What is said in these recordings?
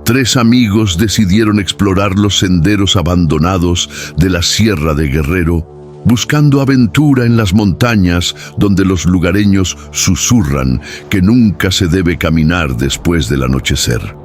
Tres amigos decidieron explorar los senderos abandonados de la Sierra de Guerrero, buscando aventura en las montañas donde los lugareños susurran que nunca se debe caminar después del anochecer.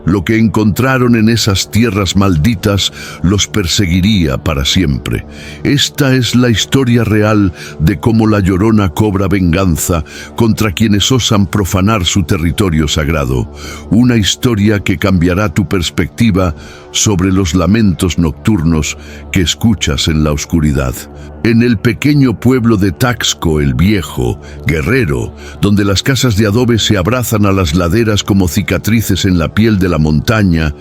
Lo que encontraron en esas tierras malditas los perseguiría para siempre. Esta es la historia real de cómo la Llorona cobra venganza contra quienes osan profanar su territorio sagrado. Una historia que cambiará tu perspectiva sobre los lamentos nocturnos que escuchas en la oscuridad. En el pequeño pueblo de Taxco el Viejo, Guerrero, donde las casas de adobe se abrazan a las laderas como cicatrices en la piel de la montaña,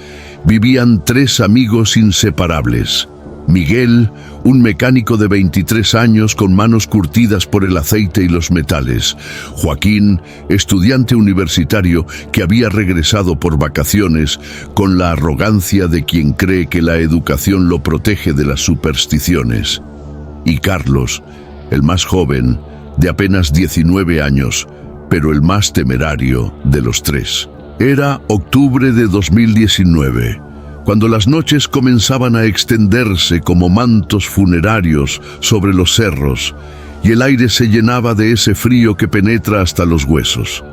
vivían tres amigos inseparables. Miguel, un mecánico de 23 años con manos curtidas por el aceite y los metales. Joaquín, estudiante universitario que había regresado por vacaciones con la arrogancia de quien cree que la educación lo protege de las supersticiones. Y Carlos, el más joven, de apenas 19 años, pero el más temerario de los tres. Era octubre de 2019. Cuando las noches comenzaban a extenderse como mantos funerarios sobre los cerros y el aire se llenaba de ese frío que penetra hasta los huesos.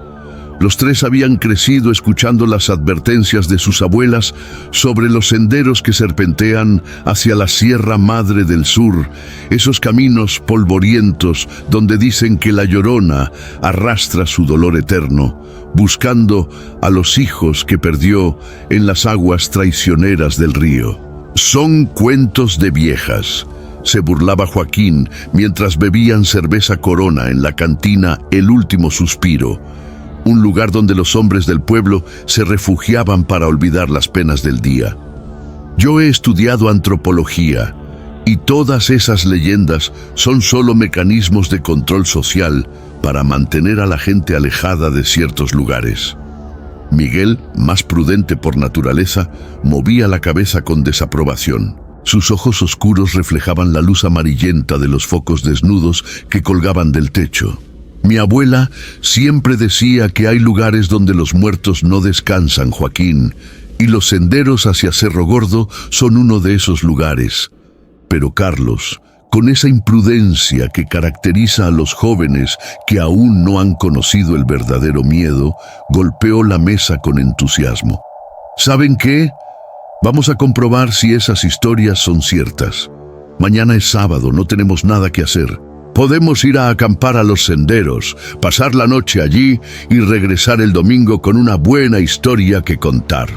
Los tres habían crecido escuchando las advertencias de sus abuelas sobre los senderos que serpentean hacia la Sierra Madre del Sur, esos caminos polvorientos donde dicen que la Llorona arrastra su dolor eterno, buscando a los hijos que perdió en las aguas traicioneras del río. Son cuentos de viejas, se burlaba Joaquín mientras bebían cerveza Corona en la cantina El Último Suspiro, un lugar donde los hombres del pueblo se refugiaban para olvidar las penas del día. Yo he estudiado antropología y todas esas leyendas son solo mecanismos de control social para mantener a la gente alejada de ciertos lugares. Miguel, más prudente por naturaleza, movía la cabeza con desaprobación. Sus ojos oscuros reflejaban la luz amarillenta de los focos desnudos que colgaban del techo. Mi abuela siempre decía que hay lugares donde los muertos no descansan, Joaquín, y los senderos hacia Cerro Gordo son uno de esos lugares. Pero Carlos, con esa imprudencia que caracteriza a los jóvenes que aún no han conocido el verdadero miedo, golpeó la mesa con entusiasmo. ¿Saben qué? Vamos a comprobar si esas historias son ciertas. Mañana es sábado, no tenemos nada que hacer. Podemos ir a acampar a los senderos, pasar la noche allí y regresar el domingo con una buena historia que contar.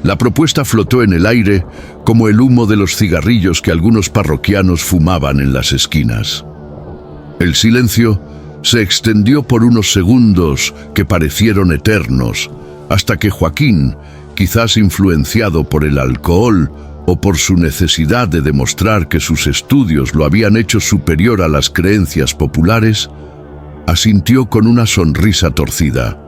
La propuesta flotó en el aire como el humo de los cigarrillos que algunos parroquianos fumaban en las esquinas. El silencio se extendió por unos segundos que parecieron eternos, hasta que Joaquín, quizás influenciado por el alcohol o por su necesidad de demostrar que sus estudios lo habían hecho superior a las creencias populares, asintió con una sonrisa torcida.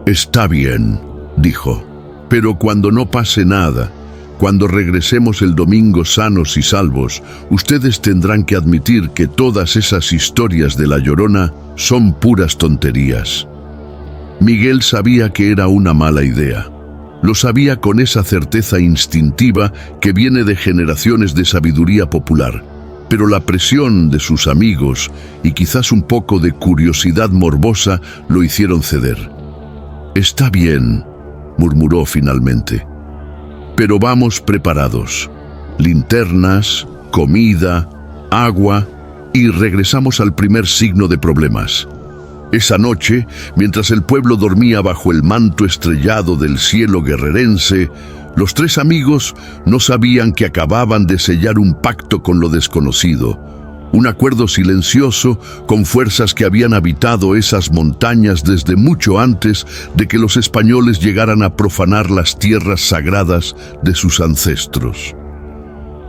«Está bien», dijo, «pero cuando no pase nada, cuando regresemos el domingo sanos y salvos, ustedes tendrán que admitir que todas esas historias de la Llorona son puras tonterías». Miguel sabía que era una mala idea. Lo sabía con esa certeza instintiva que viene de generaciones de sabiduría popular, pero la presión de sus amigos y quizás un poco de curiosidad morbosa lo hicieron ceder. «Está bien», murmuró finalmente, «pero vamos preparados. Linternas, comida, agua y regresamos al primer signo de problemas». Esa noche, mientras el pueblo dormía bajo el manto estrellado del cielo guerrerense, los tres amigos no sabían que acababan de sellar un pacto con lo desconocido, un acuerdo silencioso con fuerzas que habían habitado esas montañas desde mucho antes de que los españoles llegaran a profanar las tierras sagradas de sus ancestros.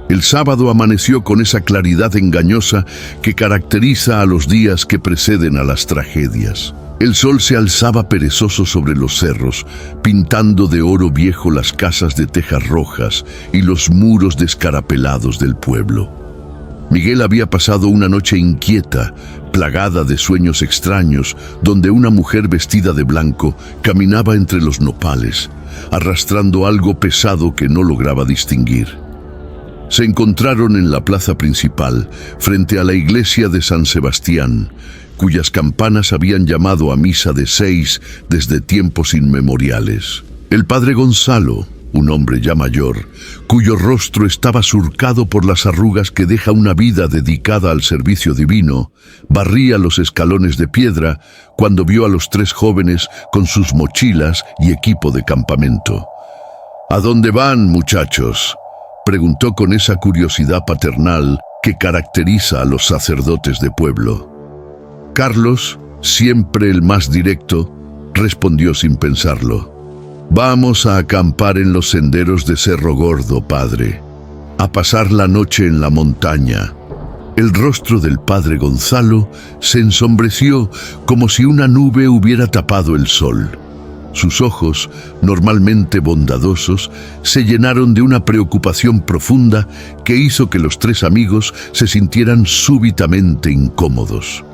El sábado amaneció con esa claridad engañosa que caracteriza a los días que preceden a las tragedias. El sol se alzaba perezoso sobre los cerros, pintando de oro viejo las casas de tejas rojas y los muros descarapelados del pueblo. Miguel había pasado una noche inquieta, plagada de sueños extraños, donde una mujer vestida de blanco caminaba entre los nopales, arrastrando algo pesado que no lograba distinguir. Se encontraron en la plaza principal, frente a la iglesia de San Sebastián, cuyas campanas habían llamado a misa de 6 desde tiempos inmemoriales. El padre Gonzalo, un hombre ya mayor, cuyo rostro estaba surcado por las arrugas que deja una vida dedicada al servicio divino, barría los escalones de piedra cuando vio a los 3 jóvenes con sus mochilas y equipo de campamento. «¿A dónde van, muchachos?», preguntó con esa curiosidad paternal que caracteriza a los sacerdotes de pueblo. Carlos, siempre el más directo, respondió sin pensarlo: «Vamos a acampar en los senderos de Cerro Gordo, padre, a pasar la noche en la montaña». El rostro del padre Gonzalo se ensombreció como si una nube hubiera tapado el sol. Sus ojos, normalmente bondadosos, se llenaron de una preocupación profunda que hizo que los 3 amigos se sintieran súbitamente incómodos.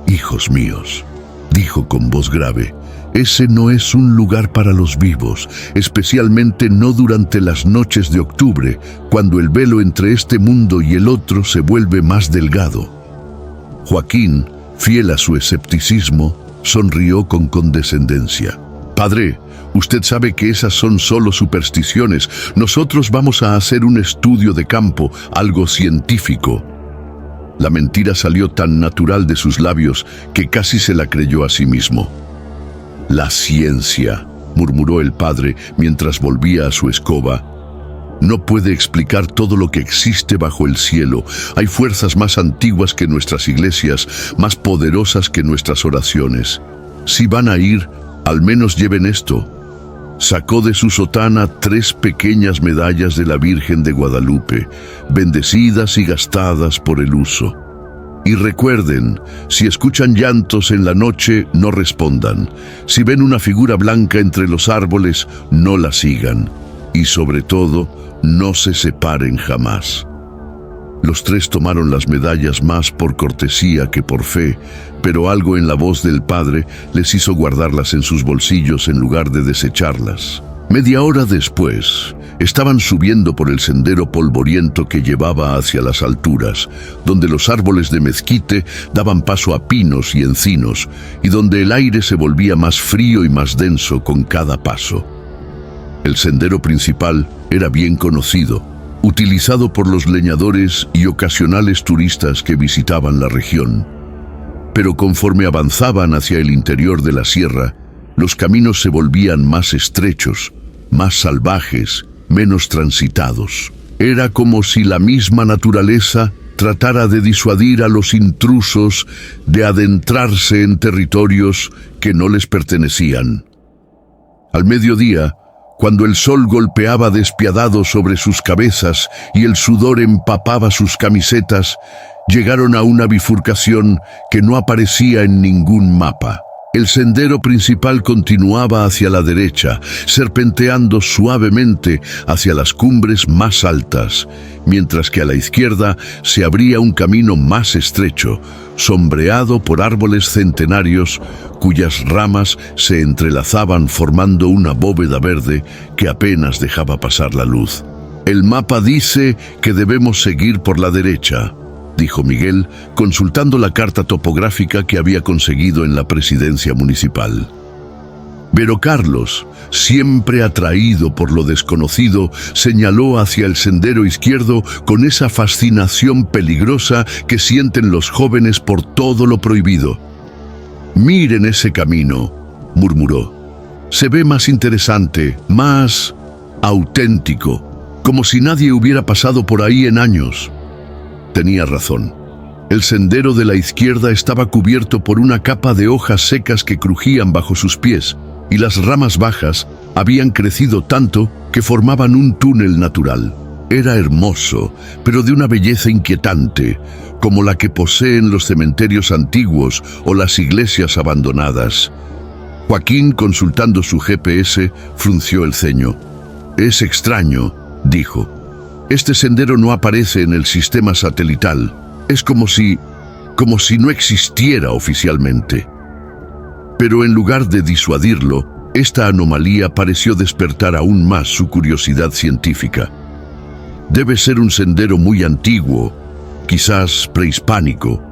«Hijos míos», dijo con voz grave, «ese no es un lugar para los vivos, especialmente no durante las noches de octubre, cuando el velo entre este mundo y el otro se vuelve más delgado». Joaquín, fiel a su escepticismo, sonrió con condescendencia. «Padre, usted sabe que esas son solo supersticiones. Nosotros vamos a hacer un estudio de campo, algo científico». La mentira salió tan natural de sus labios que casi se la creyó a sí mismo. «La ciencia», murmuró el padre mientras volvía a su escoba, «no puede explicar todo lo que existe bajo el cielo. Hay fuerzas más antiguas que nuestras iglesias, más poderosas que nuestras oraciones. Si van a ir, al menos lleven esto». Sacó de su sotana 3 pequeñas medallas de la Virgen de Guadalupe, bendecidas y gastadas por el uso. «Y recuerden, si escuchan llantos en la noche, no respondan. Si ven una figura blanca entre los árboles, no la sigan. Y sobre todo, no se separen jamás». Los 3 tomaron las medallas más por cortesía que por fe, pero algo en la voz del padre les hizo guardarlas en sus bolsillos en lugar de desecharlas. Media hora después, estaban subiendo por el sendero polvoriento que llevaba hacia las alturas, donde los árboles de mezquite daban paso a pinos y encinos, y donde el aire se volvía más frío y más denso con cada paso. El sendero principal era bien conocido, utilizado por los leñadores y ocasionales turistas que visitaban la región. Pero conforme avanzaban hacia el interior de la sierra, los caminos se volvían más estrechos, más salvajes, menos transitados. Era como si la misma naturaleza tratara de disuadir a los intrusos de adentrarse en territorios que no les pertenecían. Al mediodía, cuando el sol golpeaba despiadado sobre sus cabezas y el sudor empapaba sus camisetas, llegaron a una bifurcación que no aparecía en ningún mapa. El sendero principal continuaba hacia la derecha, serpenteando suavemente hacia las cumbres más altas, mientras que a la izquierda se abría un camino más estrecho, sombreado por árboles centenarios cuyas ramas se entrelazaban formando una bóveda verde que apenas dejaba pasar la luz. «El mapa dice que debemos seguir por la derecha», dijo Miguel, consultando la carta topográfica que había conseguido en la presidencia municipal. Pero Carlos, siempre atraído por lo desconocido, señaló hacia el sendero izquierdo con esa fascinación peligrosa que sienten los jóvenes por todo lo prohibido. «Miren ese camino», murmuró. «Se ve más interesante, más auténtico, como si nadie hubiera pasado por ahí en años». Tenía razón. El sendero de la izquierda estaba cubierto por una capa de hojas secas que crujían bajo sus pies, y las ramas bajas habían crecido tanto que formaban un túnel natural. Era hermoso, pero de una belleza inquietante, como la que poseen los cementerios antiguos o las iglesias abandonadas. Joaquín, consultando su GPS, frunció el ceño. «Es extraño», dijo. Este sendero no aparece en el sistema satelital. Es como si no existiera oficialmente. Pero en lugar de disuadirlo, esta anomalía pareció despertar aún más su curiosidad científica. Debe ser un sendero muy antiguo, quizás prehispánico.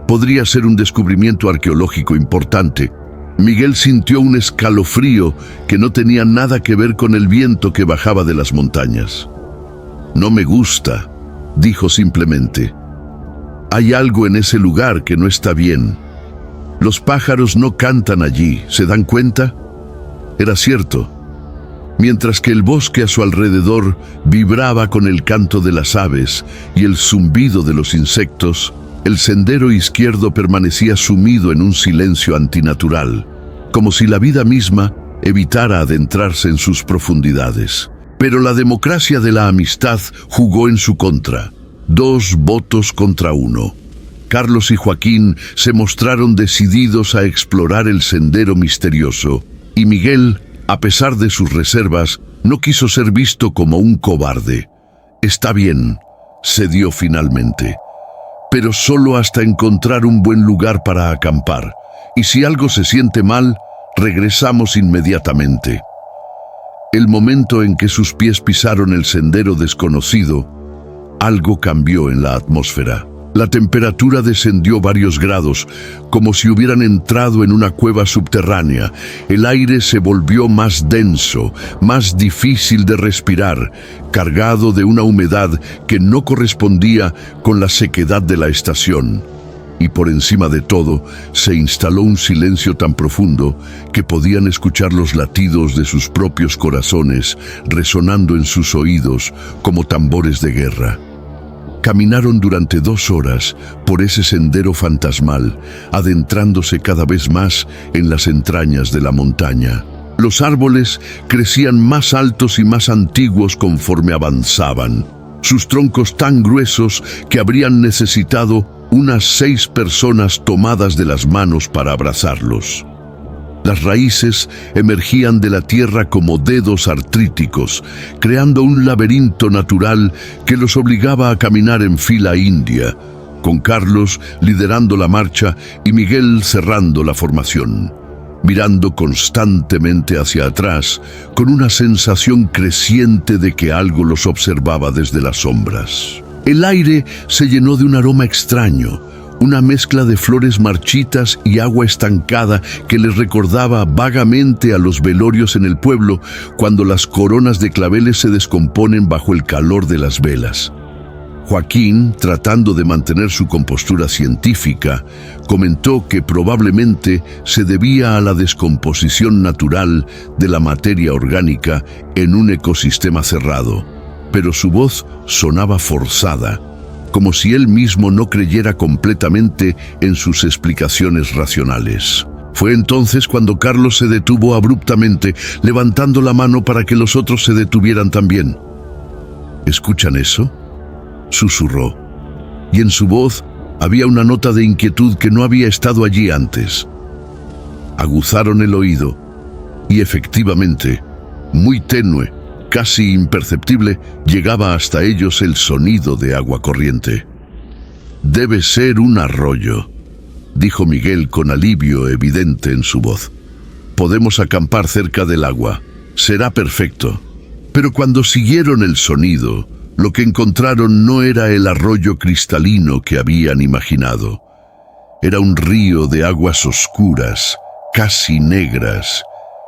Podría ser un descubrimiento arqueológico importante. Miguel sintió un escalofrío que no tenía nada que ver con el viento que bajaba de las montañas. «No me gusta», dijo simplemente. «Hay algo en ese lugar que no está bien. Los pájaros no cantan allí, ¿se dan cuenta?». Era cierto. Mientras que el bosque a su alrededor vibraba con el canto de las aves y el zumbido de los insectos, el sendero izquierdo permanecía sumido en un silencio antinatural, como si la vida misma evitara adentrarse en sus profundidades. Pero la democracia de la amistad jugó en su contra. 2 votos contra 1. Carlos y Joaquín se mostraron decididos a explorar el sendero misterioso, y Miguel, a pesar de sus reservas, no quiso ser visto como un cobarde. «Está bien», cedió finalmente, «pero solo hasta encontrar un buen lugar para acampar. Y si algo se siente mal, regresamos inmediatamente». El momento en que sus pies pisaron el sendero desconocido, algo cambió en la atmósfera. La temperatura descendió varios grados, como si hubieran entrado en una cueva subterránea. El aire se volvió más denso, más difícil de respirar, cargado de una humedad que no correspondía con la sequedad de la estación. Y por encima de todo, se instaló un silencio tan profundo que podían escuchar los latidos de sus propios corazones resonando en sus oídos como tambores de guerra. Caminaron durante 2 horas por ese sendero fantasmal, adentrándose cada vez más en las entrañas de la montaña. Los árboles crecían más altos y más antiguos conforme avanzaban, sus troncos tan gruesos que habrían necesitado unas 6 personas tomadas de las manos para abrazarlos. Las raíces emergían de la tierra como dedos artríticos, creando un laberinto natural que los obligaba a caminar en fila india, con Carlos liderando la marcha y Miguel cerrando la formación, mirando constantemente hacia atrás, con una sensación creciente de que algo los observaba desde las sombras. El aire se llenó de un aroma extraño, una mezcla de flores marchitas y agua estancada que les recordaba vagamente a los velorios en el pueblo cuando las coronas de claveles se descomponen bajo el calor de las velas. Joaquín, tratando de mantener su compostura científica, comentó que probablemente se debía a la descomposición natural de la materia orgánica en un ecosistema cerrado, pero su voz sonaba forzada, como si él mismo no creyera completamente en sus explicaciones racionales. Fue entonces cuando Carlos se detuvo abruptamente, levantando la mano para que los otros se detuvieran también. «¿Escuchan eso?», susurró, y en su voz había una nota de inquietud que no había estado allí antes. Aguzaron el oído, y efectivamente, muy tenue, casi imperceptible, llegaba hasta ellos el sonido de agua corriente. «Debe ser un arroyo», dijo Miguel con alivio evidente en su voz. «Podemos acampar cerca del agua. Será perfecto». Pero cuando siguieron el sonido, lo que encontraron no era el arroyo cristalino que habían imaginado. Era un río de aguas oscuras, casi negras,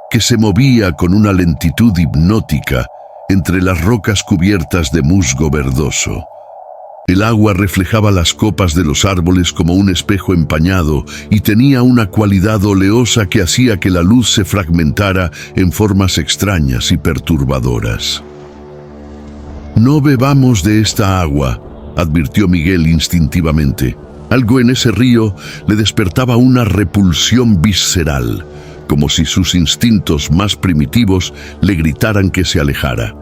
que se movía con una lentitud hipnótica entre las rocas cubiertas de musgo verdoso. El agua reflejaba las copas de los árboles como un espejo empañado y tenía una cualidad oleosa que hacía que la luz se fragmentara en formas extrañas y perturbadoras. «No bebamos de esta agua», advirtió Miguel instintivamente. Algo en ese río le despertaba una repulsión visceral, como si sus instintos más primitivos le gritaran que se alejara.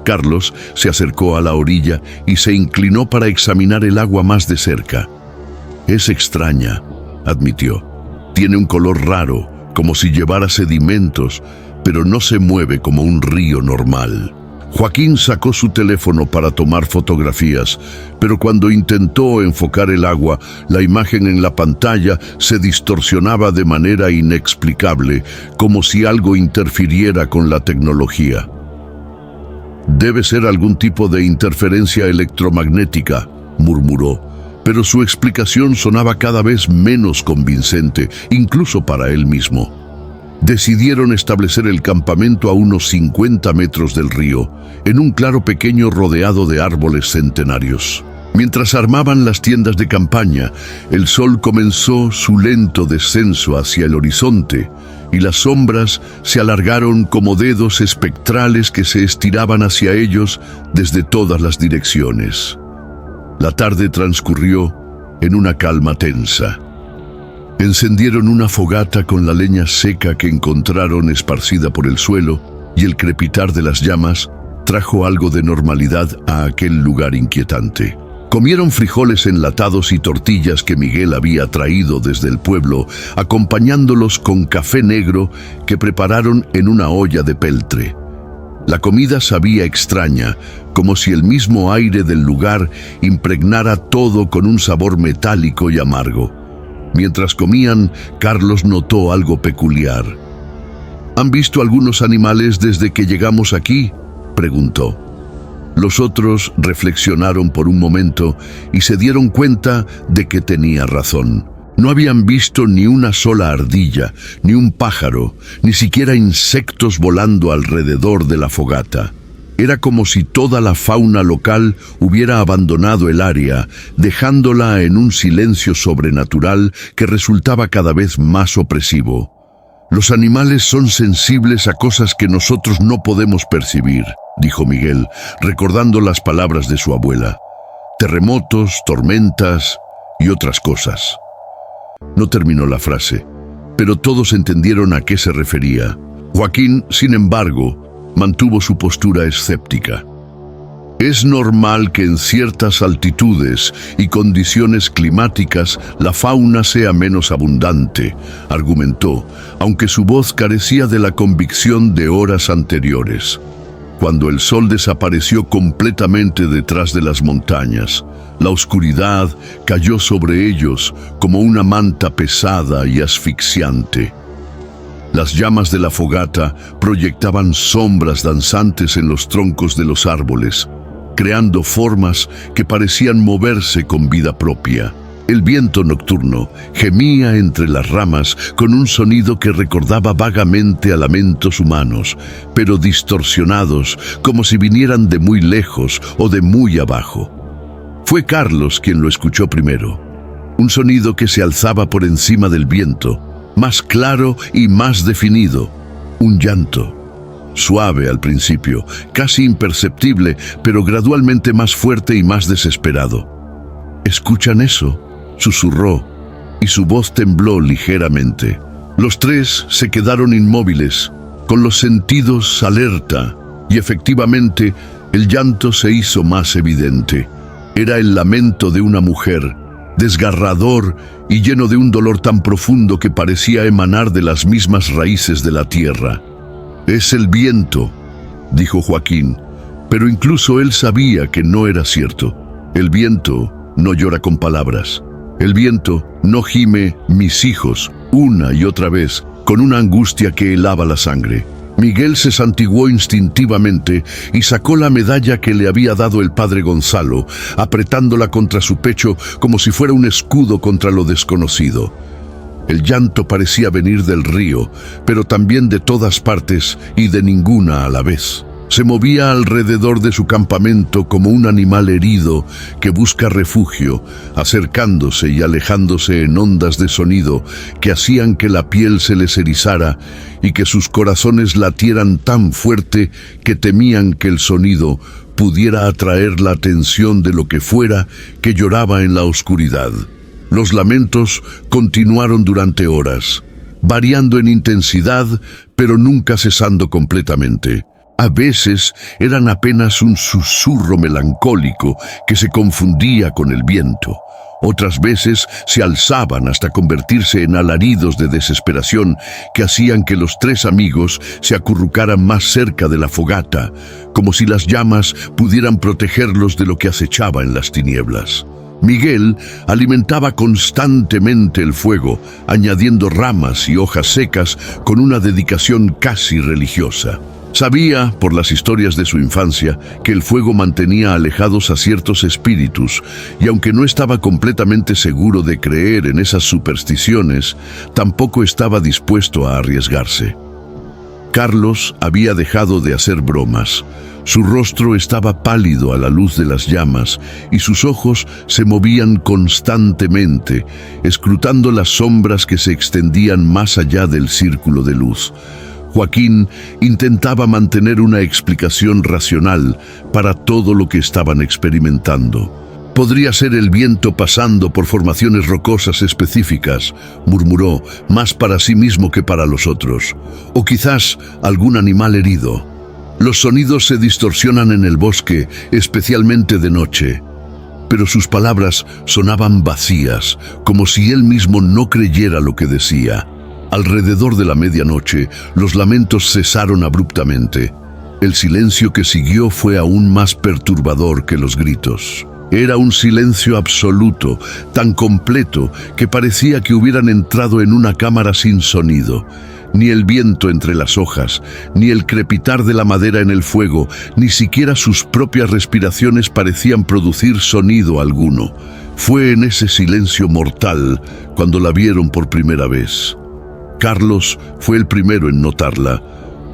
Carlos se acercó a la orilla y se inclinó para examinar el agua más de cerca. «Es extraña», admitió. «Tiene un color raro, como si llevara sedimentos, pero no se mueve como un río normal». Joaquín sacó su teléfono para tomar fotografías, pero cuando intentó enfocar el agua, la imagen en la pantalla se distorsionaba de manera inexplicable, como si algo interfiriera con la tecnología. «Debe ser algún tipo de interferencia electromagnética», murmuró, pero su explicación sonaba cada vez menos convincente, incluso para él mismo. Decidieron establecer el campamento a unos 50 metros del río, en un claro pequeño rodeado de árboles centenarios. Mientras armaban las tiendas de campaña, el sol comenzó su lento descenso hacia el horizonte y las sombras se alargaron como dedos espectrales que se estiraban hacia ellos desde todas las direcciones. La tarde transcurrió en una calma tensa. Encendieron una fogata con la leña seca que encontraron esparcida por el suelo y el crepitar de las llamas trajo algo de normalidad a aquel lugar inquietante. Comieron frijoles enlatados y tortillas que Miguel había traído desde el pueblo, acompañándolos con café negro que prepararon en una olla de peltre. La comida sabía extraña, como si el mismo aire del lugar impregnara todo con un sabor metálico y amargo. Mientras comían, Carlos notó algo peculiar. «¿Han visto algunos animales desde que llegamos aquí?», preguntó. Los otros reflexionaron por un momento y se dieron cuenta de que tenía razón. No habían visto ni una sola ardilla, ni un pájaro, ni siquiera insectos volando alrededor de la fogata. Era como si toda la fauna local hubiera abandonado el área, dejándola en un silencio sobrenatural que resultaba cada vez más opresivo. «Los animales son sensibles a cosas que nosotros no podemos percibir», dijo Miguel, recordando las palabras de su abuela. «Terremotos, tormentas y otras cosas». No terminó la frase, pero todos entendieron a qué se refería. Joaquín, sin embargo, mantuvo su postura escéptica. «Es normal que en ciertas altitudes y condiciones climáticas la fauna sea menos abundante», argumentó, aunque su voz carecía de la convicción de horas anteriores. Cuando el sol desapareció completamente detrás de las montañas, la oscuridad cayó sobre ellos como una manta pesada y asfixiante. Las llamas de la fogata proyectaban sombras danzantes en los troncos de los árboles, creando formas que parecían moverse con vida propia. El viento nocturno gemía entre las ramas con un sonido que recordaba vagamente a lamentos humanos, pero distorsionados como si vinieran de muy lejos o de muy abajo. Fue Carlos quien lo escuchó primero. Un sonido que se alzaba por encima del viento, más claro y más definido. Un llanto. Suave al principio, casi imperceptible, pero gradualmente más fuerte y más desesperado. «¿Escuchan eso?», susurró, y su voz tembló ligeramente. Los tres se quedaron inmóviles, con los sentidos alerta, y efectivamente el llanto se hizo más evidente. Era el lamento de una mujer, desgarrador y lleno de un dolor tan profundo que parecía emanar de las mismas raíces de la tierra. «Es el viento», dijo Joaquín, pero incluso él sabía que no era cierto. El viento no llora con palabras. El viento no gime «mis hijos» una y otra vez, con una angustia que helaba la sangre. Miguel se santiguó instintivamente y sacó la medalla que le había dado el padre Gonzalo, apretándola contra su pecho como si fuera un escudo contra lo desconocido. El llanto parecía venir del río, pero también de todas partes y de ninguna a la vez. Se movía alrededor de su campamento como un animal herido que busca refugio, acercándose y alejándose en ondas de sonido que hacían que la piel se les erizara y que sus corazones latieran tan fuerte que temían que el sonido pudiera atraer la atención de lo que fuera que lloraba en la oscuridad. Los lamentos continuaron durante horas, variando en intensidad, pero nunca cesando completamente. A veces eran apenas un susurro melancólico que se confundía con el viento. Otras veces se alzaban hasta convertirse en alaridos de desesperación que hacían que los tres amigos se acurrucaran más cerca de la fogata, como si las llamas pudieran protegerlos de lo que acechaba en las tinieblas. Miguel alimentaba constantemente el fuego, añadiendo ramas y hojas secas con una dedicación casi religiosa. Sabía, por las historias de su infancia, que el fuego mantenía alejados a ciertos espíritus, y aunque no estaba completamente seguro de creer en esas supersticiones, tampoco estaba dispuesto a arriesgarse. Carlos había dejado de hacer bromas. Su rostro estaba pálido a la luz de las llamas y sus ojos se movían constantemente, escrutando las sombras que se extendían más allá del círculo de luz. Joaquín intentaba mantener una explicación racional para todo lo que estaban experimentando. Podría ser el viento pasando por formaciones rocosas específicas, murmuró, más para sí mismo que para los otros. O quizás algún animal herido. Los sonidos se distorsionan en el bosque, especialmente de noche. Pero sus palabras sonaban vacías, como si él mismo no creyera lo que decía. Alrededor de la medianoche, los lamentos cesaron abruptamente. El silencio que siguió fue aún más perturbador que los gritos. Era un silencio absoluto, tan completo que parecía que hubieran entrado en una cámara sin sonido. Ni el viento entre las hojas, ni el crepitar de la madera en el fuego, ni siquiera sus propias respiraciones parecían producir sonido alguno. Fue en ese silencio mortal cuando la vieron por primera vez. Carlos fue el primero en notarla,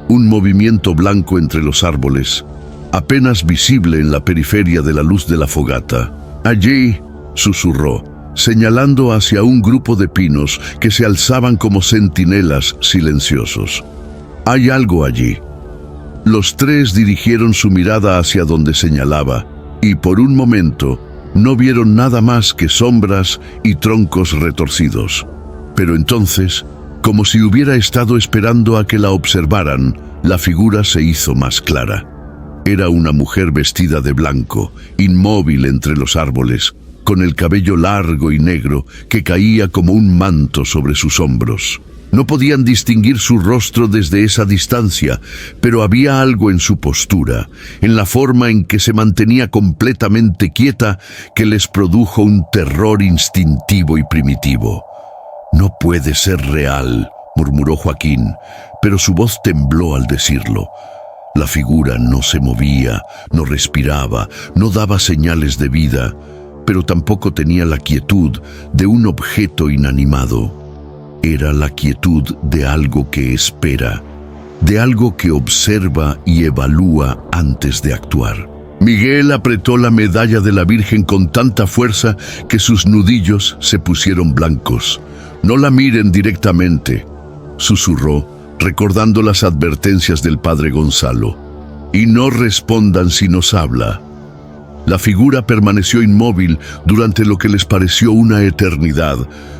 un movimiento blanco entre los árboles, apenas visible en la periferia de la luz de la fogata. «Allí», susurró, señalando hacia un grupo de pinos que se alzaban como centinelas silenciosos. «Hay algo allí». Los tres dirigieron su mirada hacia donde señalaba, y por un momento no vieron nada más que sombras y troncos retorcidos. Pero entonces, como si hubiera estado esperando a que la observaran, la figura se hizo más clara. Era una mujer vestida de blanco, inmóvil entre los árboles, con el cabello largo y negro que caía como un manto sobre sus hombros. No podían distinguir su rostro desde esa distancia, pero había algo en su postura, en la forma en que se mantenía completamente quieta, que les produjo un terror instintivo y primitivo. «No puede ser real», murmuró Joaquín, pero su voz tembló al decirlo. La figura no se movía, no respiraba, no daba señales de vida, pero tampoco tenía la quietud de un objeto inanimado. Era la quietud de algo que espera, de algo que observa y evalúa antes de actuar. Miguel apretó la medalla de la Virgen con tanta fuerza que sus nudillos se pusieron blancos. «No la miren directamente», susurró, recordando las advertencias del padre Gonzalo. «Y no respondan si nos habla». La figura permaneció inmóvil durante lo que les pareció una eternidad,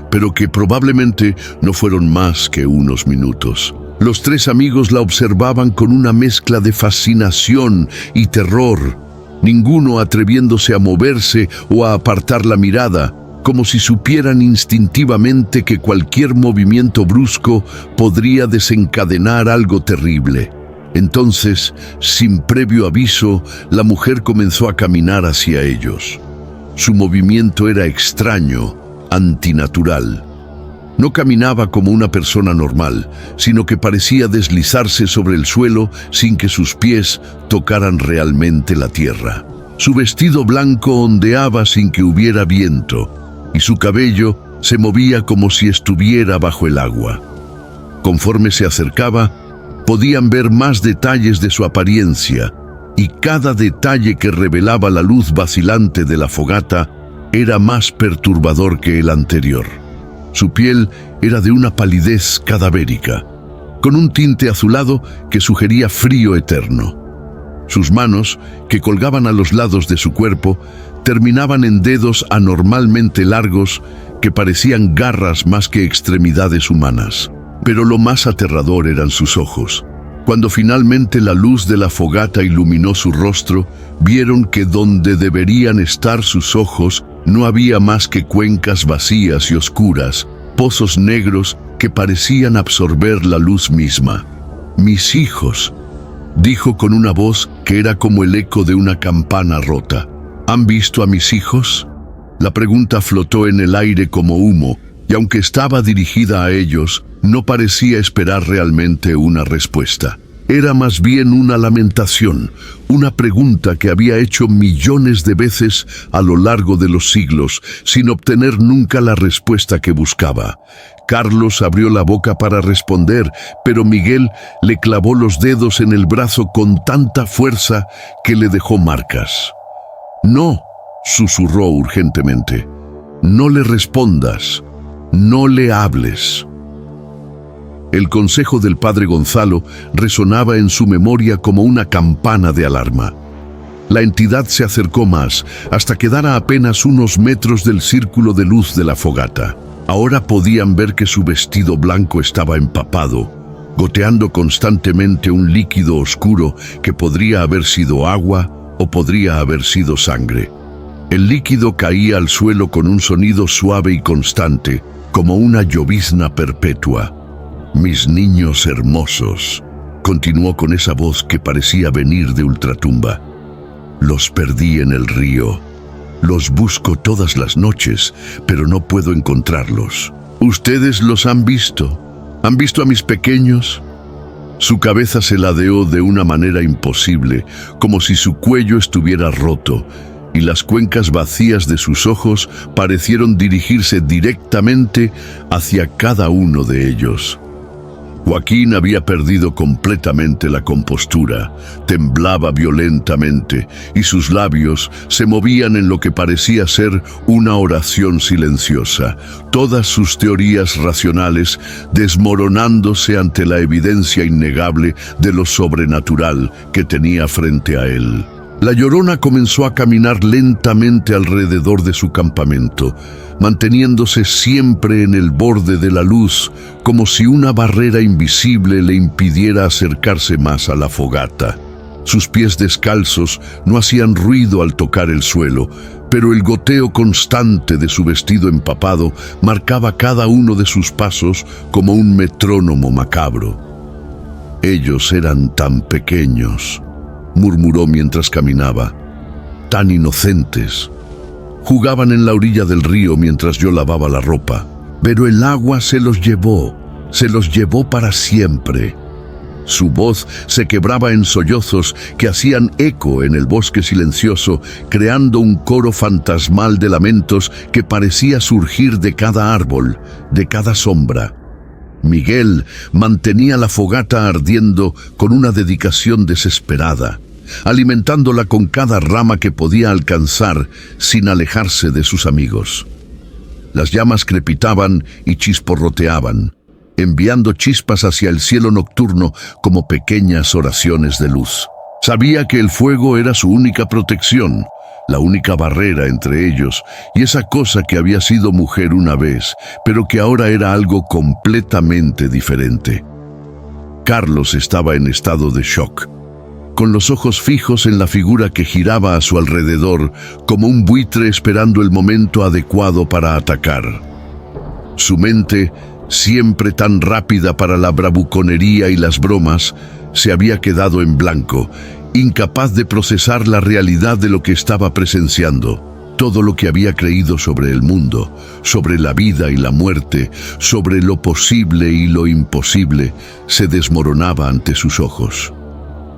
pero que probablemente no fueron más que unos minutos. Los tres amigos la observaban con una mezcla de fascinación y terror, ninguno atreviéndose a moverse o a apartar la mirada, como si supieran instintivamente que cualquier movimiento brusco podría desencadenar algo terrible. Entonces, sin previo aviso, la mujer comenzó a caminar hacia ellos. Su movimiento era extraño, antinatural. No caminaba como una persona normal, sino que parecía deslizarse sobre el suelo sin que sus pies tocaran realmente la tierra. Su vestido blanco ondeaba sin que hubiera viento, y su cabello se movía como si estuviera bajo el agua. Conforme se acercaba, podían ver más detalles de su apariencia, y cada detalle que revelaba la luz vacilante de la fogata era más perturbador que el anterior. Su piel era de una palidez cadavérica, con un tinte azulado que sugería frío eterno. Sus manos, que colgaban a los lados de su cuerpo, terminaban en dedos anormalmente largos que parecían garras más que extremidades humanas. Pero lo más aterrador eran sus ojos. Cuando finalmente la luz de la fogata iluminó su rostro, vieron que donde deberían estar sus ojos No había más que cuencas vacías y oscuras, pozos negros que parecían absorber la luz misma. «Mis hijos», dijo con una voz que era como el eco de una campana rota. «¿Han visto a mis hijos?». La pregunta flotó en el aire como humo, y aunque estaba dirigida a ellos, no parecía esperar realmente una respuesta. Era más bien una lamentación, una pregunta que había hecho millones de veces a lo largo de los siglos, sin obtener nunca la respuesta que buscaba. Carlos abrió la boca para responder, pero Miguel le clavó los dedos en el brazo con tanta fuerza que le dejó marcas. «No», susurró urgentemente, «no le respondas, no le hables». El consejo del padre Gonzalo resonaba en su memoria como una campana de alarma. La entidad se acercó más, hasta quedar a apenas unos metros del círculo de luz de la fogata. Ahora podían ver que su vestido blanco estaba empapado, goteando constantemente un líquido oscuro que podría haber sido agua o podría haber sido sangre. El líquido caía al suelo con un sonido suave y constante, como una llovizna perpetua. «Mis niños hermosos», continuó con esa voz que parecía venir de ultratumba. «Los perdí en el río. Los busco todas las noches, pero no puedo encontrarlos. ¿Ustedes los han visto? ¿Han visto a mis pequeños?». Su cabeza se ladeó de una manera imposible, como si su cuello estuviera roto, y las cuencas vacías de sus ojos parecieron dirigirse directamente hacia cada uno de ellos. Joaquín había perdido completamente la compostura, temblaba violentamente y sus labios se movían en lo que parecía ser una oración silenciosa, todas sus teorías racionales desmoronándose ante la evidencia innegable de lo sobrenatural que tenía frente a él. La Llorona comenzó a caminar lentamente alrededor de su campamento, manteniéndose siempre en el borde de la luz, como si una barrera invisible le impidiera acercarse más a la fogata. Sus pies descalzos no hacían ruido al tocar el suelo, pero el goteo constante de su vestido empapado marcaba cada uno de sus pasos como un metrónomo macabro. «Ellos eran tan pequeños», murmuró mientras caminaba, «tan inocentes. Jugaban en la orilla del río mientras yo lavaba la ropa, pero el agua se los llevó para siempre». Su voz se quebraba en sollozos que hacían eco en el bosque silencioso, creando un coro fantasmal de lamentos que parecía surgir de cada árbol, de cada sombra. Miguel mantenía la fogata ardiendo con una dedicación desesperada, alimentándola con cada rama que podía alcanzar sin alejarse de sus amigos. Las llamas crepitaban y chisporroteaban, enviando chispas hacia el cielo nocturno como pequeñas oraciones de luz. Sabía que el fuego era su única protección, la única barrera entre ellos, y esa cosa que había sido mujer una vez, pero que ahora era algo completamente diferente. Carlos estaba en estado de shock, con los ojos fijos en la figura que giraba a su alrededor, como un buitre esperando el momento adecuado para atacar. Su mente, siempre tan rápida para la bravuconería y las bromas, se había quedado en blanco, incapaz de procesar la realidad de lo que estaba presenciando. Todo lo que había creído sobre el mundo, sobre la vida y la muerte, sobre lo posible y lo imposible, se desmoronaba ante sus ojos.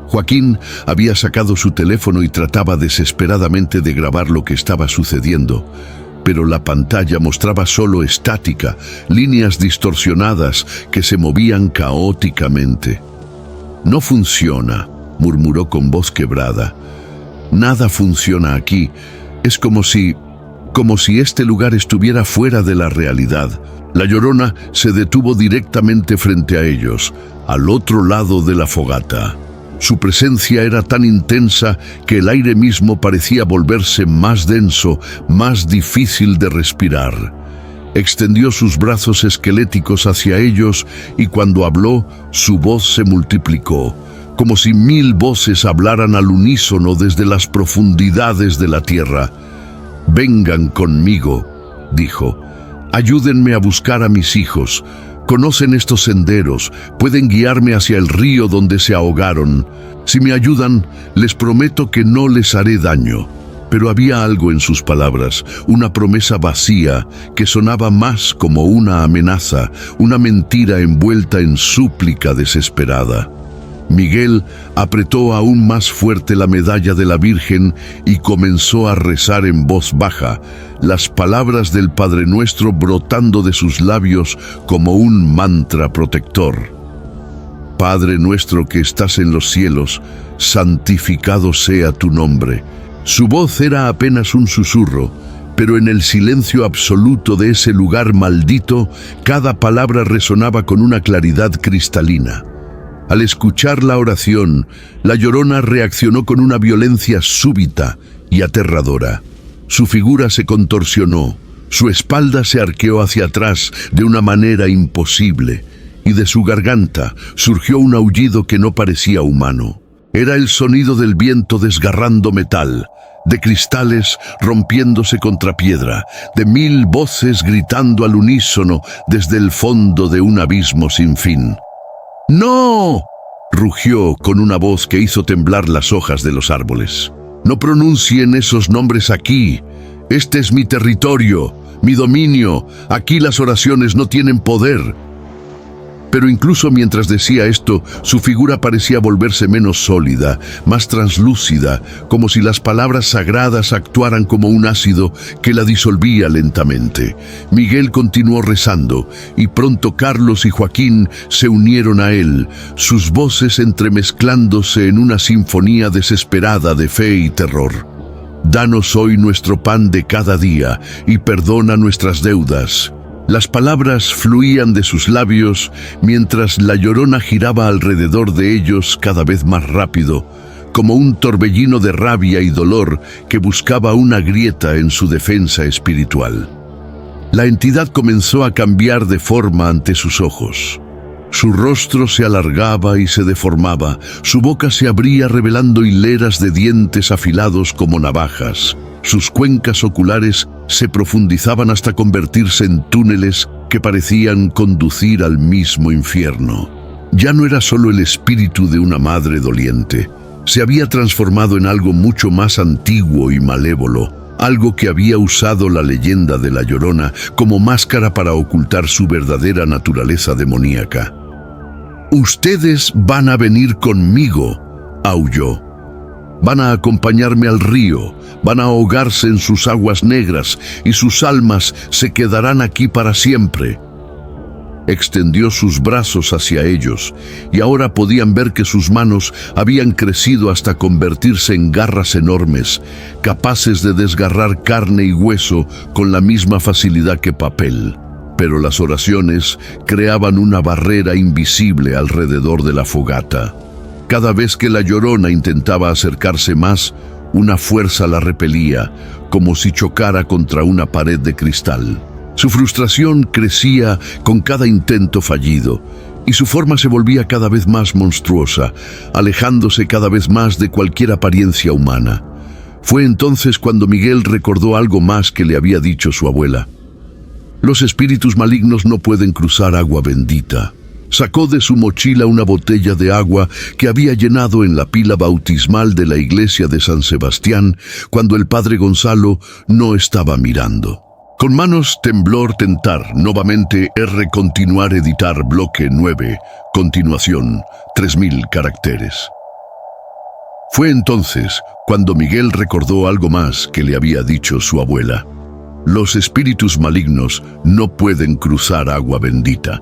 Joaquín había sacado su teléfono y trataba desesperadamente de grabar lo que estaba sucediendo, pero la pantalla mostraba solo estática, líneas distorsionadas que se movían caóticamente. «No funciona», murmuró con voz quebrada. «Nada funciona aquí. Es como si este lugar estuviera fuera de la realidad». La Llorona se detuvo directamente frente a ellos, al otro lado de la fogata. Su presencia era tan intensa que el aire mismo parecía volverse más denso, más difícil de respirar. Extendió sus brazos esqueléticos hacia ellos y cuando habló, su voz se multiplicó, como si 1000 voces hablaran al unísono desde las profundidades de la tierra. «Vengan conmigo», dijo. «Ayúdenme a buscar a mis hijos. Conocen estos senderos, pueden guiarme hacia el río donde se ahogaron. Si me ayudan, les prometo que no les haré daño». Pero había algo en sus palabras, una promesa vacía que sonaba más como una amenaza, una mentira envuelta en súplica desesperada. Miguel apretó aún más fuerte la medalla de la Virgen y comenzó a rezar en voz baja, las palabras del Padre Nuestro brotando de sus labios como un mantra protector. «Padre nuestro que estás en los cielos, santificado sea tu nombre». Su voz era apenas un susurro, pero en el silencio absoluto de ese lugar maldito, cada palabra resonaba con una claridad cristalina. Al escuchar la oración, la Llorona reaccionó con una violencia súbita y aterradora. Su figura se contorsionó, su espalda se arqueó hacia atrás de una manera imposible, y de su garganta surgió un aullido que no parecía humano. Era el sonido del viento desgarrando metal, de cristales rompiéndose contra piedra, de 1000 voces gritando al unísono desde el fondo de un abismo sin fin. «¡No!», rugió con una voz que hizo temblar las hojas de los árboles. «No pronuncien esos nombres aquí. Este es mi territorio, mi dominio. Aquí las oraciones no tienen poder». Pero incluso mientras decía esto, su figura parecía volverse menos sólida, más translúcida, como si las palabras sagradas actuaran como un ácido que la disolvía lentamente. Miguel continuó rezando, y pronto Carlos y Joaquín se unieron a él, sus voces entremezclándose en una sinfonía desesperada de fe y terror. «Danos hoy nuestro pan de cada día, y perdona nuestras deudas». Las palabras fluían de sus labios mientras la Llorona giraba alrededor de ellos cada vez más rápido, como un torbellino de rabia y dolor que buscaba una grieta en su defensa espiritual. La entidad comenzó a cambiar de forma ante sus ojos. Su rostro se alargaba y se deformaba, su boca se abría revelando hileras de dientes afilados como navajas. Sus cuencas oculares se profundizaban hasta convertirse en túneles que parecían conducir al mismo infierno. Ya no era solo el espíritu de una madre doliente, se había transformado en algo mucho más antiguo y malévolo, algo que había usado la leyenda de la Llorona como máscara para ocultar su verdadera naturaleza demoníaca. «Ustedes van a venir conmigo», aulló. «Van a acompañarme al río, van a ahogarse en sus aguas negras y sus almas se quedarán aquí para siempre». Extendió sus brazos hacia ellos y ahora podían ver que sus manos habían crecido hasta convertirse en garras enormes, capaces de desgarrar carne y hueso con la misma facilidad que papel. Pero las oraciones creaban una barrera invisible alrededor de la fogata. Cada vez que la Llorona intentaba acercarse más, una fuerza la repelía, como si chocara contra una pared de cristal. Su frustración crecía con cada intento fallido, y su forma se volvía cada vez más monstruosa, alejándose cada vez más de cualquier apariencia humana. Fue entonces cuando Miguel recordó algo más que le había dicho su abuela. «Los espíritus malignos no pueden cruzar agua bendita». Sacó de su mochila una botella de agua que había llenado en la pila bautismal de la iglesia de San Sebastián cuando el padre Gonzalo no estaba mirando. Con manos temblor tentar, nuevamente continuar editar bloque 9, continuación, 3000 caracteres. Fue entonces cuando Miguel recordó algo más que le había dicho su abuela. Los espíritus malignos no pueden cruzar agua bendita.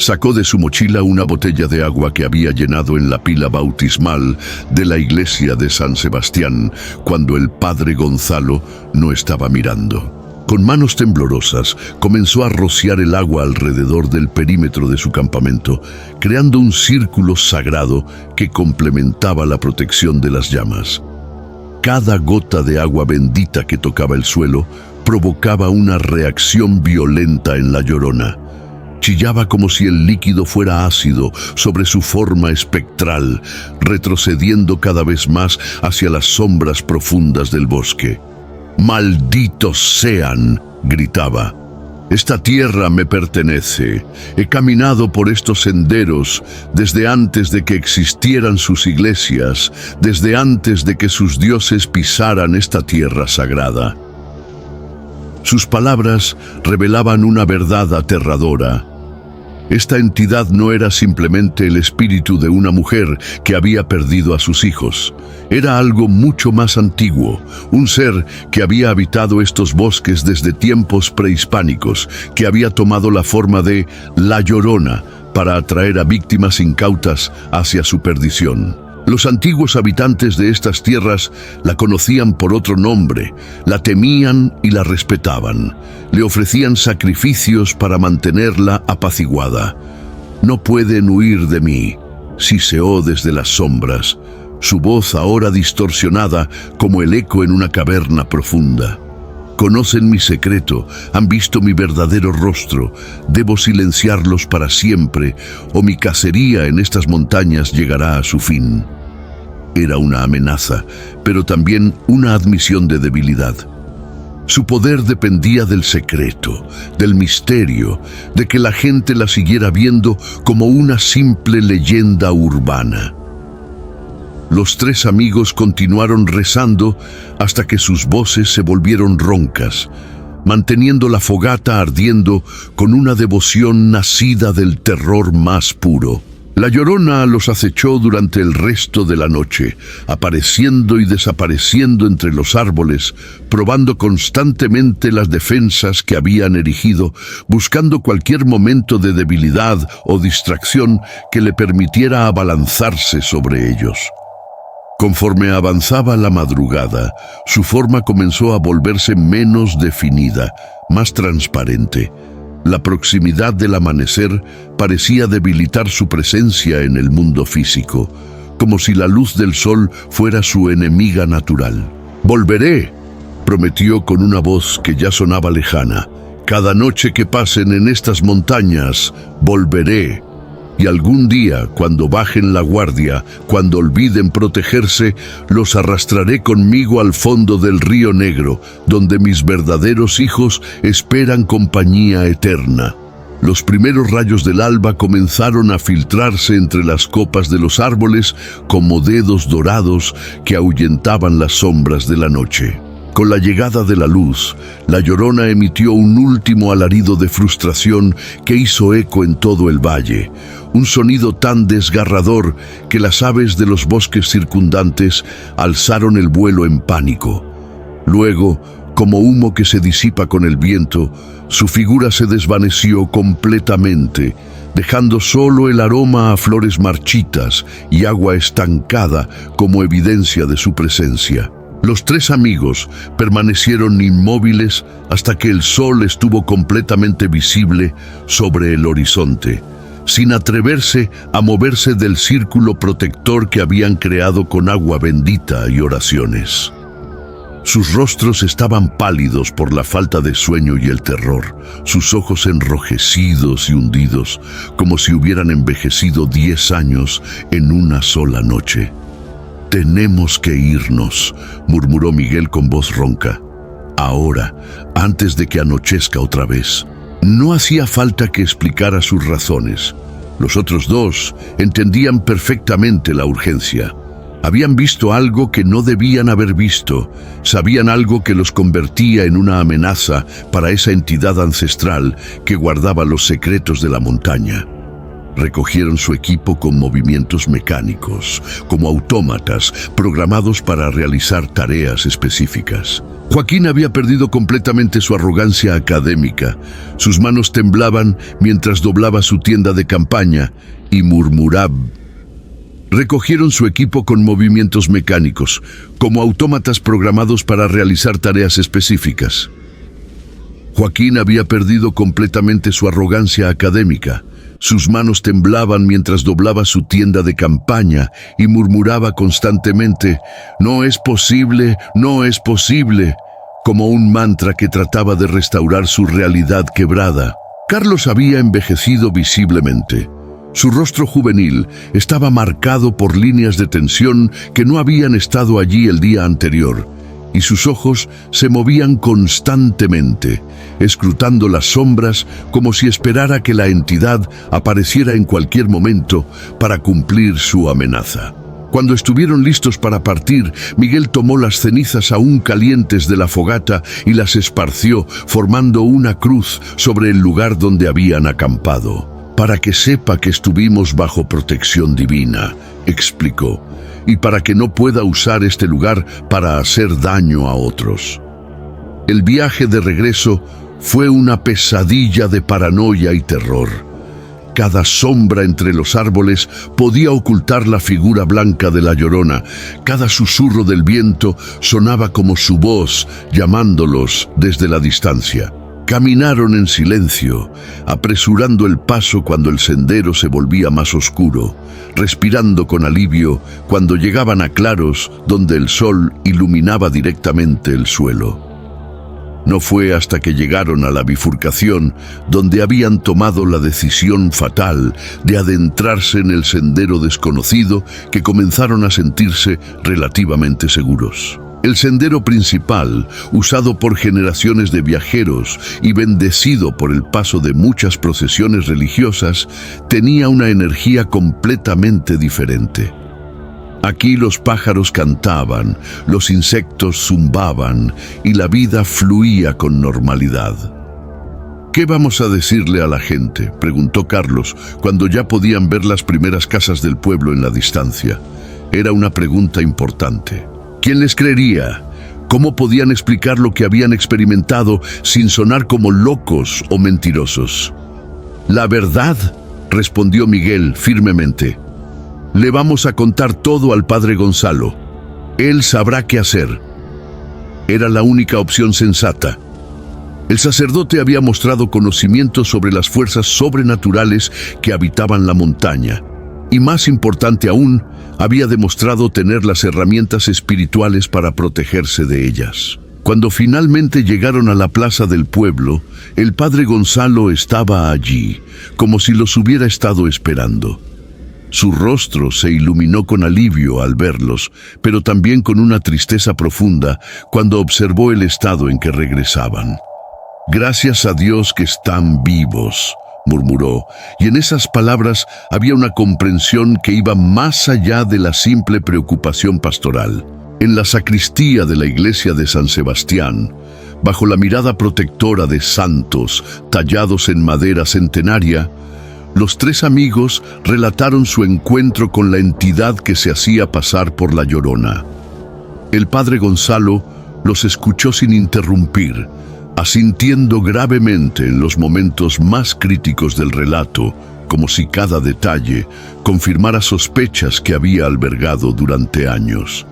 Sacó de su mochila una botella de agua que había llenado en la pila bautismal de la iglesia de San Sebastián cuando el padre Gonzalo no estaba mirando. Con manos temblorosas comenzó a rociar el agua alrededor del perímetro de su campamento, creando un círculo sagrado que complementaba la protección de las llamas. Cada gota de agua bendita que tocaba el suelo provocaba una reacción violenta en la Llorona. Chillaba como si el líquido fuera ácido sobre su forma espectral, retrocediendo cada vez más hacia las sombras profundas del bosque. «Malditos sean», gritaba. «Esta tierra me pertenece. He caminado por estos senderos desde antes de que existieran sus iglesias, desde antes de que sus dioses pisaran esta tierra sagrada». Sus palabras revelaban una verdad aterradora. Esta entidad no era simplemente el espíritu de una mujer que había perdido a sus hijos. Era algo mucho más antiguo, un ser que había habitado estos bosques desde tiempos prehispánicos, que había tomado la forma de La Llorona para atraer a víctimas incautas hacia su perdición. Los antiguos habitantes de estas tierras la conocían por otro nombre, la temían y la respetaban. Le ofrecían sacrificios para mantenerla apaciguada. «No pueden huir de mí», siseó desde las sombras, su voz ahora distorsionada como el eco en una caverna profunda. «Conocen mi secreto, han visto mi verdadero rostro. Debo silenciarlos para siempre, o mi cacería en estas montañas llegará a su fin». Era una amenaza, pero también una admisión de debilidad. Su poder dependía del secreto, del misterio, de que la gente la siguiera viendo como una simple leyenda urbana. Los tres amigos continuaron rezando hasta que sus voces se volvieron roncas, manteniendo la fogata ardiendo con una devoción nacida del terror más puro. La Llorona los acechó durante el resto de la noche, apareciendo y desapareciendo entre los árboles, probando constantemente las defensas que habían erigido, buscando cualquier momento de debilidad o distracción que le permitiera abalanzarse sobre ellos. Conforme avanzaba la madrugada, su forma comenzó a volverse menos definida, más transparente. La proximidad del amanecer parecía debilitar su presencia en el mundo físico, como si la luz del sol fuera su enemiga natural. «Volveré», prometió con una voz que ya sonaba lejana. «Cada noche que pasen en estas montañas, volveré. Y algún día, cuando bajen la guardia, cuando olviden protegerse, los arrastraré conmigo al fondo del río Negro, donde mis verdaderos hijos esperan compañía eterna». Los primeros rayos del alba comenzaron a filtrarse entre las copas de los árboles como dedos dorados que ahuyentaban las sombras de la noche. Con la llegada de la luz, la Llorona emitió un último alarido de frustración que hizo eco en todo el valle, un sonido tan desgarrador que las aves de los bosques circundantes alzaron el vuelo en pánico. Luego, como humo que se disipa con el viento, su figura se desvaneció completamente, dejando solo el aroma a flores marchitas y agua estancada como evidencia de su presencia. Los tres amigos permanecieron inmóviles hasta que el sol estuvo completamente visible sobre el horizonte, sin atreverse a moverse del círculo protector que habían creado con agua bendita y oraciones. Sus rostros estaban pálidos por la falta de sueño y el terror, sus ojos enrojecidos y hundidos, como si hubieran envejecido 10 años en una sola noche. «Tenemos que irnos», murmuró Miguel con voz ronca. «Ahora, antes de que anochezca otra vez». No hacía falta que explicara sus razones. Los otros dos entendían perfectamente la urgencia. Habían visto algo que no debían haber visto, sabían algo que los convertía en una amenaza para esa entidad ancestral que guardaba los secretos de la montaña. Recogieron su equipo con movimientos mecánicos, como autómatas programados para realizar tareas específicas. Joaquín había perdido completamente su arrogancia académica. Sus manos temblaban mientras doblaba su tienda de campaña y murmuraba. Recogieron su equipo con movimientos mecánicos, como autómatas programados para realizar tareas específicas. Joaquín había perdido completamente su arrogancia académica. Sus manos temblaban mientras doblaba su tienda de campaña y murmuraba constantemente, «No es posible, no es posible», como un mantra que trataba de restaurar su realidad quebrada. Carlos había envejecido visiblemente. Su rostro juvenil estaba marcado por líneas de tensión que no habían estado allí el día anterior, y sus ojos se movían constantemente, escrutando las sombras como si esperara que la entidad apareciera en cualquier momento para cumplir su amenaza. Cuando estuvieron listos para partir, Miguel tomó las cenizas aún calientes de la fogata y las esparció, formando una cruz sobre el lugar donde habían acampado. «Para que sepa que estuvimos bajo protección divina», explicó, «y para que no pueda usar este lugar para hacer daño a otros». El viaje de regreso fue una pesadilla de paranoia y terror. Cada sombra entre los árboles podía ocultar la figura blanca de la Llorona. Cada susurro del viento sonaba como su voz, llamándolos desde la distancia. Caminaron en silencio, apresurando el paso cuando el sendero se volvía más oscuro, respirando con alivio cuando llegaban a claros donde el sol iluminaba directamente el suelo. No fue hasta que llegaron a la bifurcación donde habían tomado la decisión fatal de adentrarse en el sendero desconocido que comenzaron a sentirse relativamente seguros. El sendero principal, usado por generaciones de viajeros y bendecido por el paso de muchas procesiones religiosas, tenía una energía completamente diferente. Aquí los pájaros cantaban, los insectos zumbaban y la vida fluía con normalidad. «¿Qué vamos a decirle a la gente?», preguntó Carlos, cuando ya podían ver las primeras casas del pueblo en la distancia. Era una pregunta importante. ¿Quién les creería? ¿Cómo podían explicar lo que habían experimentado sin sonar como locos o mentirosos? «La verdad», respondió Miguel firmemente. «Le vamos a contar todo al padre Gonzalo. Él sabrá qué hacer». Era la única opción sensata. El sacerdote había mostrado conocimiento sobre las fuerzas sobrenaturales que habitaban la montaña, y más importante aún, había demostrado tener las herramientas espirituales para protegerse de ellas. Cuando finalmente llegaron a la plaza del pueblo, el padre Gonzalo estaba allí, como si los hubiera estado esperando. Su rostro se iluminó con alivio al verlos, pero también con una tristeza profunda cuando observó el estado en que regresaban. «Gracias a Dios que están vivos», murmuró, y en esas palabras había una comprensión que iba más allá de la simple preocupación pastoral. En la sacristía de la iglesia de San Sebastián, bajo la mirada protectora de santos tallados en madera centenaria, los tres amigos relataron su encuentro con la entidad que se hacía pasar por la Llorona. El padre Gonzalo los escuchó sin interrumpir, asintiendo gravemente en los momentos más críticos del relato, como si cada detalle confirmara sospechas que había albergado durante años.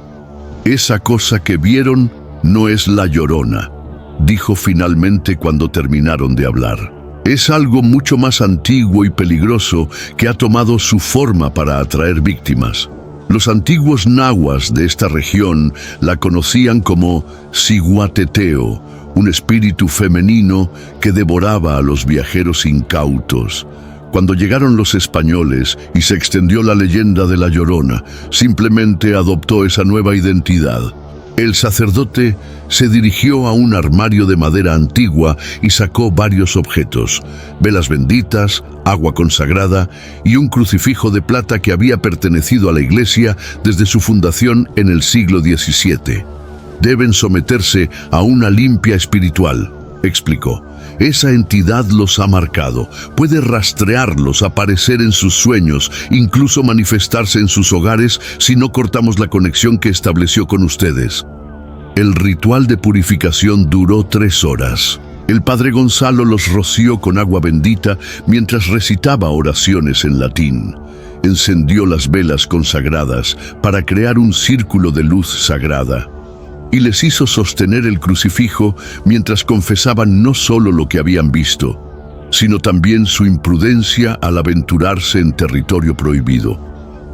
«Esa cosa que vieron no es la Llorona», dijo finalmente cuando terminaron de hablar. «Es algo mucho más antiguo y peligroso que ha tomado su forma para atraer víctimas. Los antiguos nahuas de esta región la conocían como Ciguateteo, un espíritu femenino que devoraba a los viajeros incautos. Cuando llegaron los españoles y se extendió la leyenda de la Llorona, simplemente adoptó esa nueva identidad». El sacerdote se dirigió a un armario de madera antigua y sacó varios objetos: velas benditas, agua consagrada y un crucifijo de plata que había pertenecido a la iglesia desde su fundación en el siglo XVII. «Deben someterse a una limpia espiritual», explicó. «Esa entidad los ha marcado. Puede rastrearlos, aparecer en sus sueños, incluso manifestarse en sus hogares si no cortamos la conexión que estableció con ustedes». El ritual de purificación duró 3 horas. El padre Gonzalo los roció con agua bendita mientras recitaba oraciones en latín. Encendió las velas consagradas para crear un círculo de luz sagrada y les hizo sostener el crucifijo mientras confesaban no solo lo que habían visto, sino también su imprudencia al aventurarse en territorio prohibido.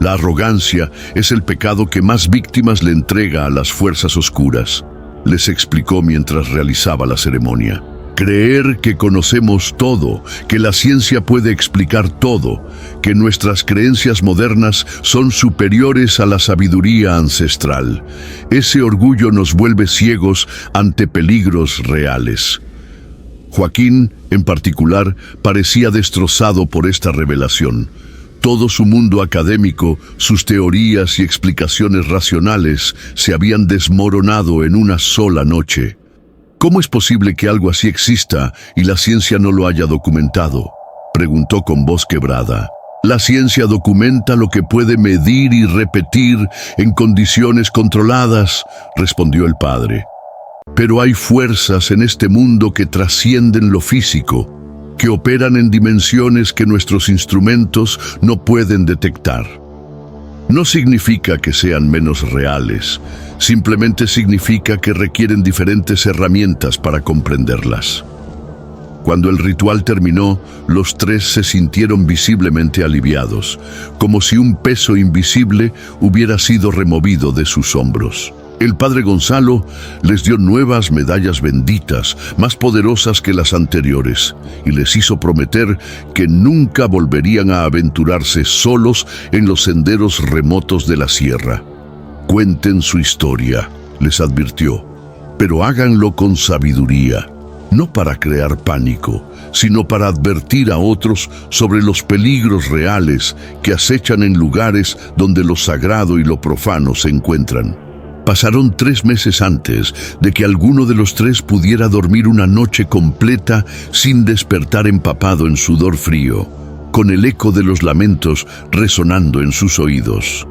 La arrogancia es el pecado que más víctimas le entrega a las fuerzas oscuras, les explicó mientras realizaba la ceremonia. Creer que conocemos todo, que la ciencia puede explicar todo, que nuestras creencias modernas son superiores a la sabiduría ancestral. Ese orgullo nos vuelve ciegos ante peligros reales. Joaquín, en particular, parecía destrozado por esta revelación. Todo su mundo académico, sus teorías y explicaciones racionales se habían desmoronado en una sola noche. ¿Cómo es posible que algo así exista y la ciencia no lo haya documentado?, preguntó con voz quebrada. La ciencia documenta lo que puede medir y repetir en condiciones controladas, respondió el padre. Pero hay fuerzas en este mundo que trascienden lo físico, que operan en dimensiones que nuestros instrumentos no pueden detectar. No significa que sean menos reales, simplemente significa que requieren diferentes herramientas para comprenderlas. Cuando el ritual terminó, los tres se sintieron visiblemente aliviados, como si un peso invisible hubiera sido removido de sus hombros. El padre Gonzalo les dio nuevas medallas benditas, más poderosas que las anteriores, y les hizo prometer que nunca volverían a aventurarse solos en los senderos remotos de la sierra. Cuenten su historia, les advirtió, pero háganlo con sabiduría, no para crear pánico, sino para advertir a otros sobre los peligros reales que acechan en lugares donde lo sagrado y lo profano se encuentran. Pasaron 3 meses antes de que alguno de los tres pudiera dormir una noche completa sin despertar empapado en sudor frío, con el eco de los lamentos resonando en sus oídos.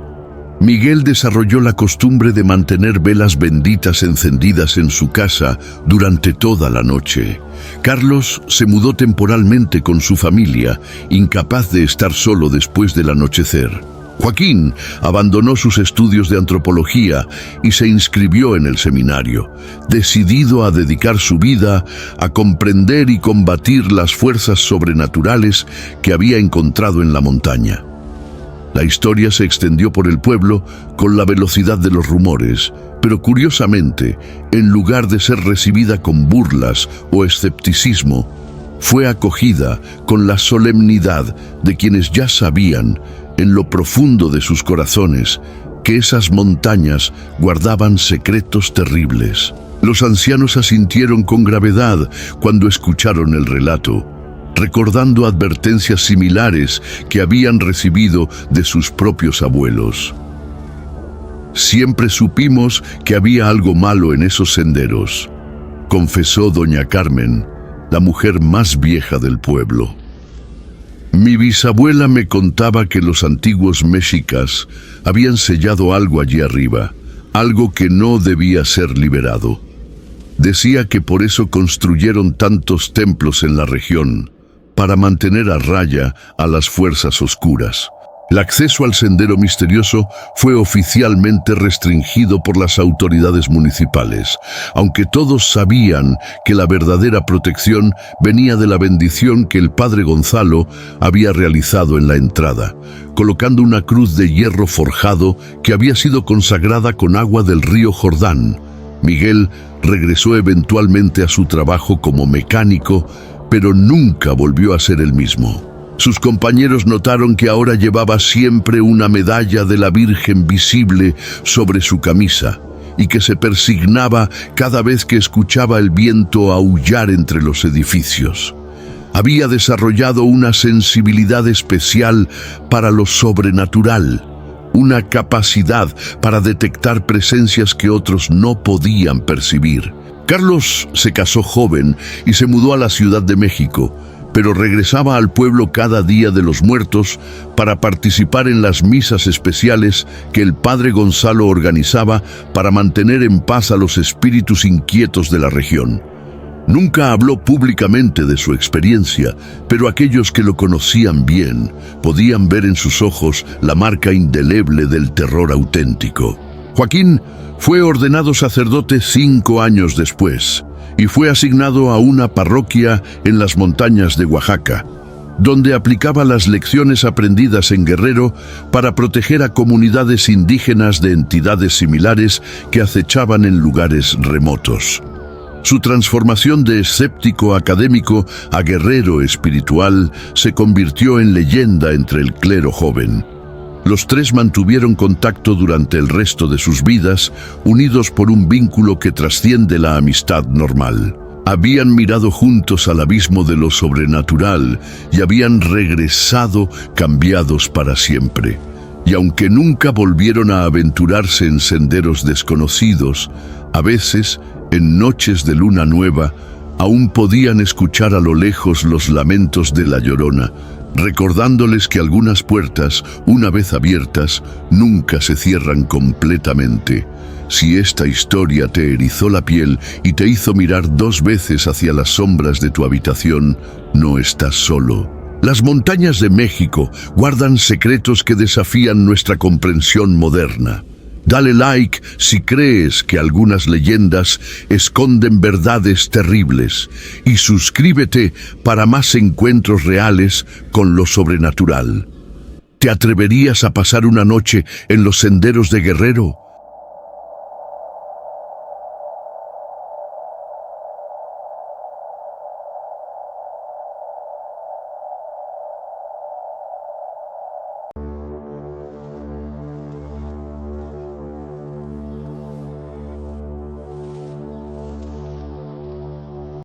Miguel desarrolló la costumbre de mantener velas benditas encendidas en su casa durante toda la noche. Carlos se mudó temporalmente con su familia, incapaz de estar solo después del anochecer. Joaquín abandonó sus estudios de antropología y se inscribió en el seminario, decidido a dedicar su vida a comprender y combatir las fuerzas sobrenaturales que había encontrado en la montaña. La historia se extendió por el pueblo con la velocidad de los rumores, pero curiosamente, en lugar de ser recibida con burlas o escepticismo, fue acogida con la solemnidad de quienes ya sabían, en lo profundo de sus corazones, que esas montañas guardaban secretos terribles. Los ancianos asintieron con gravedad cuando escucharon el relato, recordando advertencias similares que habían recibido de sus propios abuelos. Siempre supimos que había algo malo en esos senderos, confesó doña Carmen, la mujer más vieja del pueblo. Mi bisabuela me contaba que los antiguos mexicas habían sellado algo allí arriba, algo que no debía ser liberado. Decía que por eso construyeron tantos templos en la región, para mantener a raya a las fuerzas oscuras. El acceso al sendero misterioso fue oficialmente restringido por las autoridades municipales, aunque todos sabían que la verdadera protección venía de la bendición que el padre Gonzalo había realizado en la entrada, colocando una cruz de hierro forjado que había sido consagrada con agua del río Jordán. Miguel regresó eventualmente a su trabajo como mecánico, pero nunca volvió a ser el mismo. Sus compañeros notaron que ahora llevaba siempre una medalla de la Virgen visible sobre su camisa y que se persignaba cada vez que escuchaba el viento aullar entre los edificios. Había desarrollado una sensibilidad especial para lo sobrenatural, una capacidad para detectar presencias que otros no podían percibir. Carlos se casó joven y se mudó a la Ciudad de México, pero regresaba al pueblo cada Día de los Muertos para participar en las misas especiales que el padre Gonzalo organizaba para mantener en paz a los espíritus inquietos de la región. Nunca habló públicamente de su experiencia, pero aquellos que lo conocían bien podían ver en sus ojos la marca indeleble del terror auténtico. Joaquín fue ordenado sacerdote 5 años después y fue asignado a una parroquia en las montañas de Oaxaca, donde aplicaba las lecciones aprendidas en Guerrero para proteger a comunidades indígenas de entidades similares que acechaban en lugares remotos. Su transformación de escéptico académico a guerrero espiritual se convirtió en leyenda entre el clero joven. Los tres mantuvieron contacto durante el resto de sus vidas, unidos por un vínculo que trasciende la amistad normal. Habían mirado juntos al abismo de lo sobrenatural y habían regresado cambiados para siempre. Y aunque nunca volvieron a aventurarse en senderos desconocidos, a veces, en noches de luna nueva, aún podían escuchar a lo lejos los lamentos de la Llorona, recordándoles que algunas puertas, una vez abiertas, nunca se cierran completamente. Si esta historia te erizó la piel y te hizo mirar 2 veces hacia las sombras de tu habitación, no estás solo. Las montañas de México guardan secretos que desafían nuestra comprensión moderna. Dale like si crees que algunas leyendas esconden verdades terribles y suscríbete para más encuentros reales con lo sobrenatural. ¿Te atreverías a pasar una noche en los senderos de Guerrero?